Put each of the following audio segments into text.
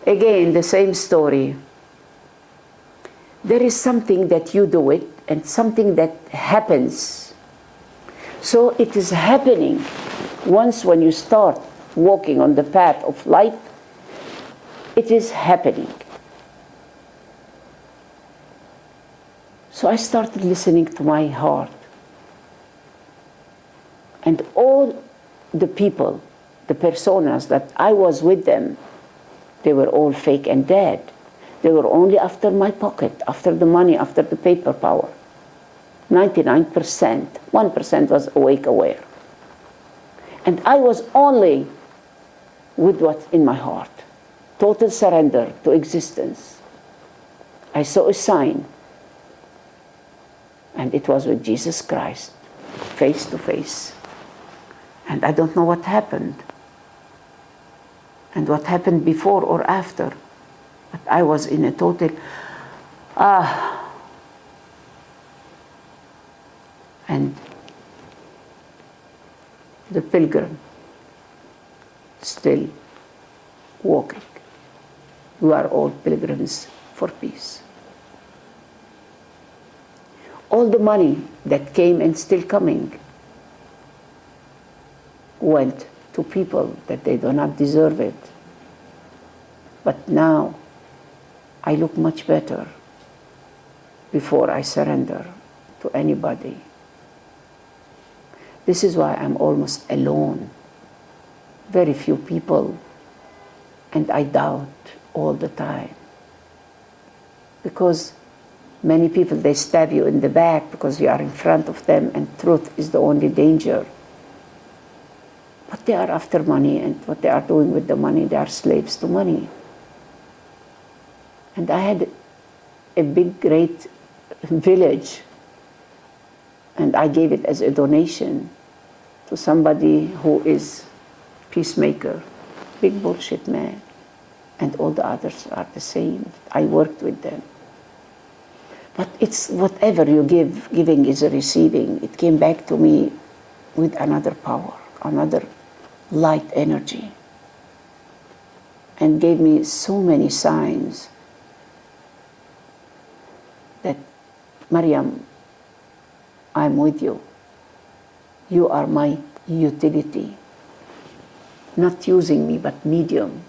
Again, the same story. There is something that you do it and something that happens. So it is happening. Once when you start walking on the path of light, it is happening. So I started listening to my heart. And all the people, the personas that I was with them, they were all fake and dead. They were only after my pocket, after the money, after the paper power. 99%. 1% was awake, aware. And I was only with what's in my heart. Total surrender to existence. I saw a sign. And it was with Jesus Christ, face to face. And I don't know what happened. And what happened before or after. But I was in a total, and the pilgrim still walking. We are all pilgrims for peace. All the money that came and still coming went to people that they do not deserve it. But now I look much better before I surrender to anybody. This is why I'm almost alone. Very few people, and I doubt all the time. Because many people, they stab you in the back because you are in front of them, and truth is the only danger. But they are after money, and what they are doing with the money, they are slaves to money. And I had a big, great village, and I gave it as a donation to somebody who is peacemaker, big bullshit man. And all the others are the same. I worked with them. But it's whatever you give, giving is a receiving. It came back to me with another power, another light energy, and gave me so many signs that, Mariam, I'm with you. You are my utility. Not using me, but medium.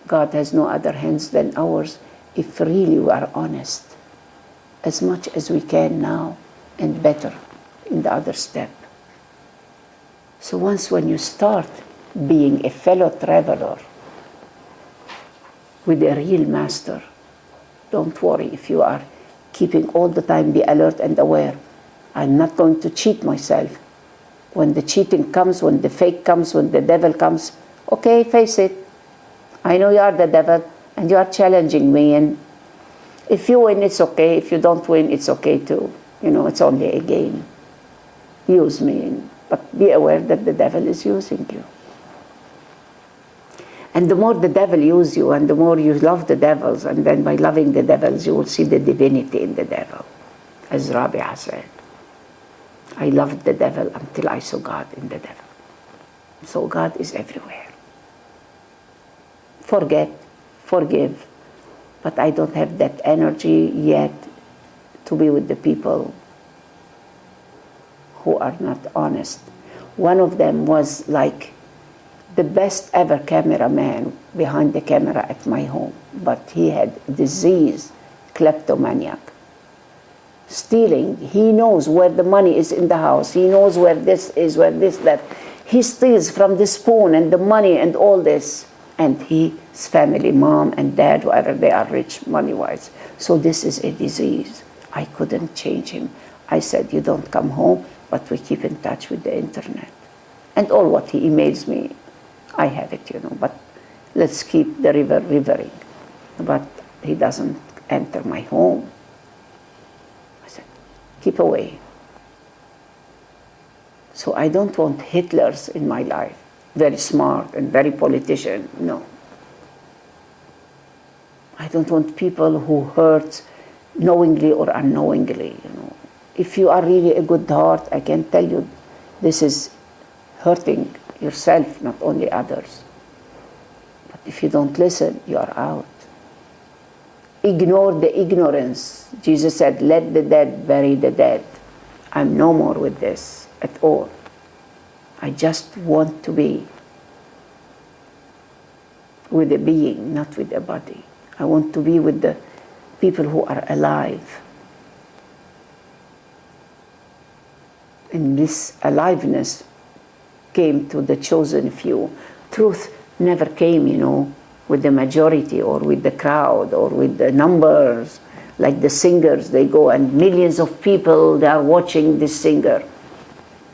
God has no other hands than ours if really we are honest. As much as we can now, and better in the other step. So once when you start being a fellow traveler with a real master, don't worry if you are keeping all the time, be alert and aware. I'm not going to cheat myself. When the cheating comes, when the fake comes, when the devil comes, okay, face it. I know you are the devil and you are challenging me, and if you win, it's okay. If you don't win, it's okay too. You know, it's only a game. Use me, but be aware that the devil is using you. And the more the devil uses you, and the more you love the devils, and then by loving the devils, you will see the divinity in the devil. As Rabia said, I loved the devil until I saw God in the devil. So God is everywhere. Forget, forgive, but I don't have that energy yet to be with the people who are not honest. One of them was like the best ever cameraman behind the camera at my home, but he had disease, kleptomaniac. Stealing, he knows where the money is in the house, he knows where this is, where this, that. He steals from the spoon and the money and all this. And his family, mom and dad, whoever they are rich money-wise. So this is a disease. I couldn't change him. I said, you don't come home, but we keep in touch with the internet. And all what he emails me, I have it, you know, but let's keep the river rivering. But he doesn't enter my home. I said, keep away. So I don't want Hitlers in my life. Very smart and very politician, no. I don't want people who hurt knowingly or unknowingly, you know. If you are really a good heart, I can tell you this is hurting yourself, not only others. But If you don't listen, you are out. Ignore the ignorance. Jesus said, let the dead bury the dead. I'm no more with this at all. I just want to be with a being, not with a body. I want to be with the people who are alive. And this aliveness came to the chosen few. Truth never came, with the majority or with the crowd or with the numbers. Like the singers, they go and millions of people, they are watching this singer.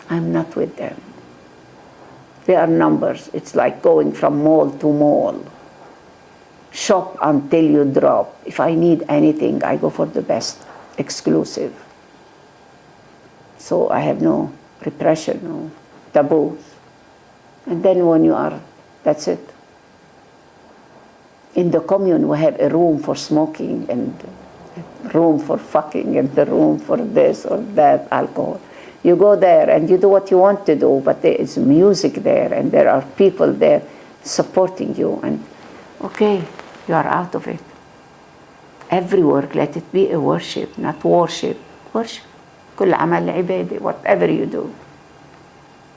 I'm not with them. They are numbers. It's like going from mall to mall. Shop until you drop. If I need anything, I go for the best, exclusive. So I have no repression, no taboos. And then when you are, that's it. In the commune, we have a room for smoking and a room for fucking and the room for this or that, alcohol. You go there and you do what you want to do, but there is music there and there are people there supporting you. And okay, you are out of it. Every work, let it be a worship, not worship. Worship. كل عمل عبادة, whatever you do.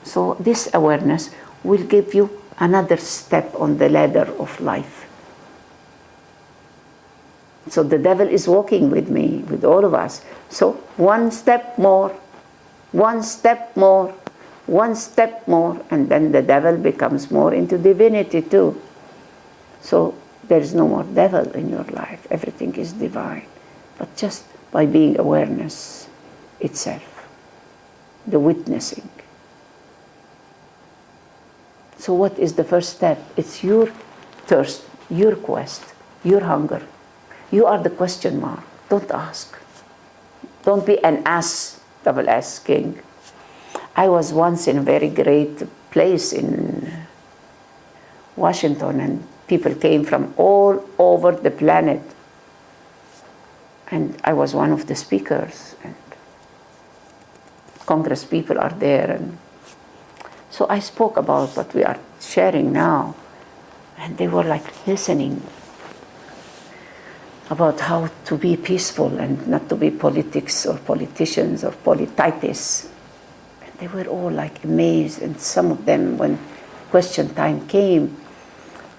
So this awareness will give you another step on the ladder of life. So the devil is walking with me, with all of us. So one step more, one step more, one step more, and then the devil becomes more into divinity too. So there is no more devil in your life. Everything is divine. But just by being awareness itself, the witnessing. So what is the first step? It's your thirst, your quest, your hunger. You are the question mark. Don't ask. Don't be an ass, double S king. I was once in a very great place in Washington, and people came from all over the planet. And I was one of the speakers. And Congress people are there. And so I spoke about what we are sharing now. And they were like listening about how to be peaceful and not to be politics or politicians or polititis. And they were all like amazed. And some of them, when question time came,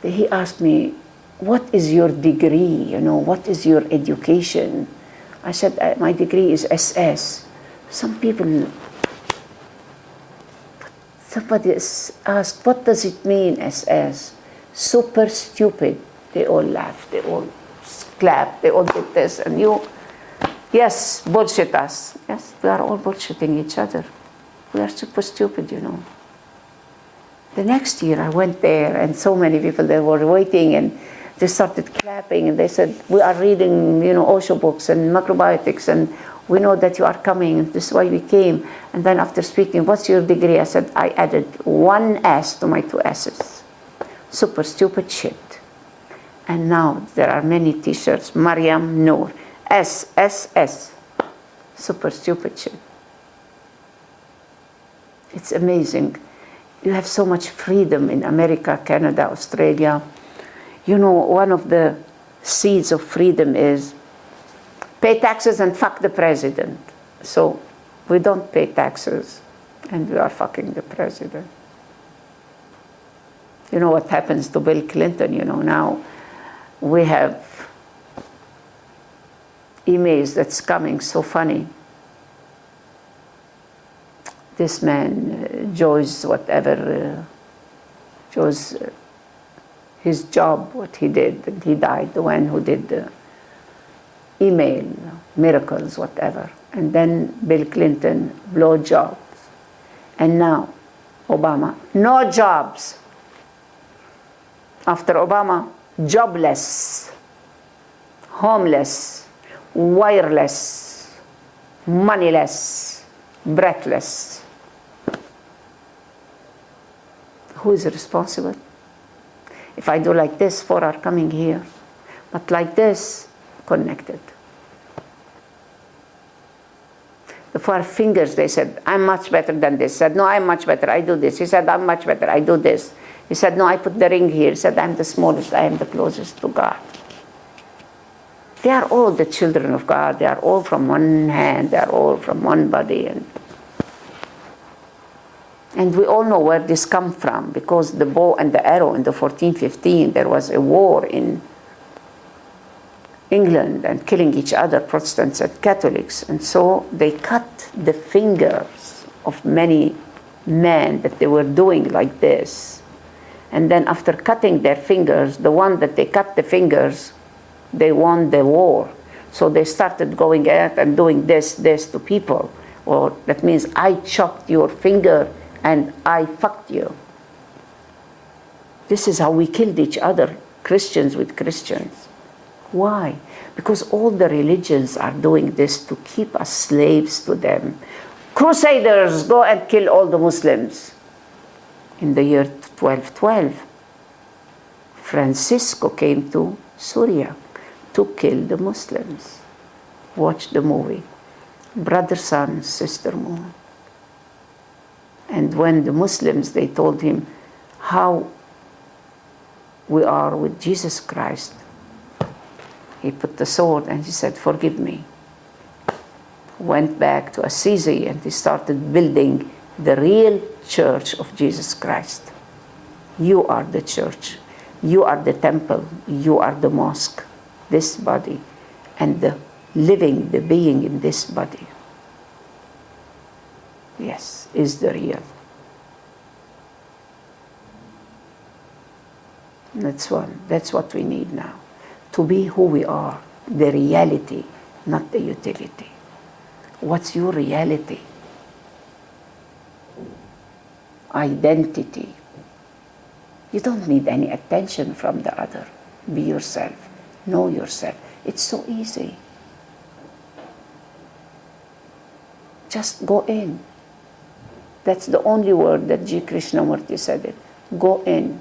he asked me, what is your degree? What is your education? I said, my degree is SS. Some people, somebody asked, what does it mean, SS? Super stupid. They all laughed, they all clapped, they all did this, and you, yes, bullshit us. Yes, we are all bullshitting each other. We are super stupid, The next year I went there, and so many people, they were waiting, and they started clapping, and they said, we are reading, Osho books and macrobiotics, and we know that you are coming, and this is why we came. And then after speaking, what's your degree? I said, I added one S to my two S's. Super stupid shit. And now there are many t-shirts, MariamNour, S. Super stupid shit. It's amazing. You have so much freedom in America, Canada, Australia. One of the seeds of freedom is pay taxes and fuck the president. So we don't pay taxes and we are fucking the president. You know what happens to Bill Clinton, now we have emails that's coming, so funny. This man, Joyce, whatever, Joyce, his job, what he did, and he died, the one who did the email, miracles, whatever. And then Bill Clinton, blow jobs. And now, Obama, no jobs. After Obama, jobless, homeless, wireless, moneyless, breathless. Who is responsible? If I do like this, 4 are coming here. But like this, connected. The 4 fingers, they said, I'm much better than this. He said, no, I'm much better, I do this. He said, I'm much better, I do this. He said, no, I put the ring here. He said, I'm the smallest, I am the closest to God. They are all the children of God. They are all from one hand. They are all from one body. And we all know where this comes from, because the bow and the arrow in the 1415, there was a war in England and killing each other, Protestants and Catholics. And so they cut the fingers of many men that they were doing like this. And then after cutting their fingers, the one that they cut the fingers, they won the war. So they started going out and doing this to people. Or that means I chopped your finger and I fucked you. This is how we killed each other, Christians with Christians. Why? Because all the religions are doing this to keep us slaves to them. Crusaders, go and kill all the Muslims. In the year 1212, Francisco came to Syria to kill the Muslims. Watch the movie, Brother Sun, Sister Moon. And when the Muslims, they told him how we are with Jesus Christ, he put the sword and he said, forgive me. Went back to Assisi and he started building the real church of Jesus Christ. You are the church. You are the temple. You are the mosque. This body and the living, the being in this body, yes, is the real. That's what we need now. To be who we are, the reality, not the utility. What's your reality? Identity. You don't need any attention from the other. Be yourself. Know yourself. It's so easy. Just go in. That's the only word that G. Krishnamurti said it. Go in.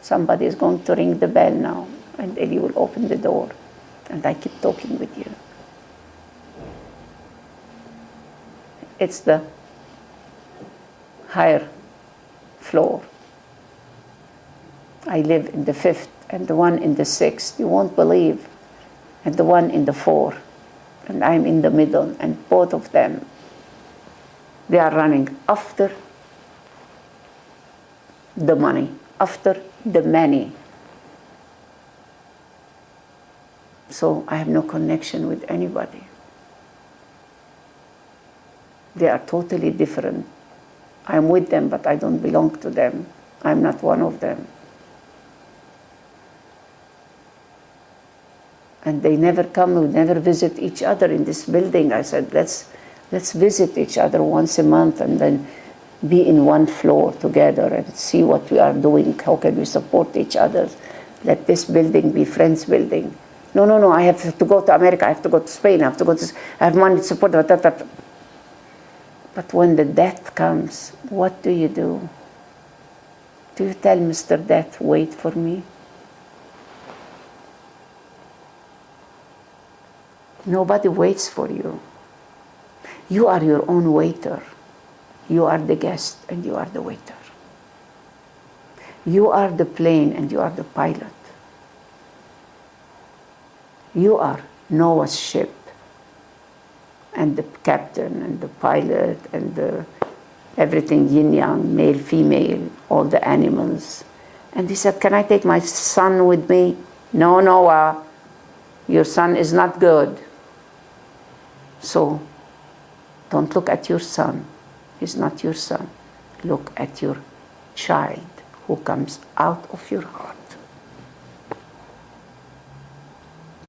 Somebody is going to ring the bell now, and Eli will open the door, and I keep talking with you. It's the higher floor. I live in the 5th, and the one in the 6th, you won't believe, and the one in the 4th, and I'm in the middle, and both of them, they are running after the money, after the many. So I have no connection with anybody. They are totally different. I'm with them, but I don't belong to them. I'm not one of them. And they never come, we never visit each other in this building. I said, let's visit each other once a month and then be in one floor together and see what we are doing. How can we support each other? Let this building be friends building. No, I have to go to America, I have to go to Spain, I have money to support. But when the death comes, what do? Do you tell Mr. Death, wait for me? Nobody waits for you. You are your own waiter. You are the guest and you are the waiter. You are the plane and you are the pilot. You are Noah's ship and the captain and the pilot and everything, yin yang, male, female, all the animals. And he said, can I take my son with me? No, Noah, your son is not good. So don't look at your son. He's not your son. Look at your child who comes out of your heart.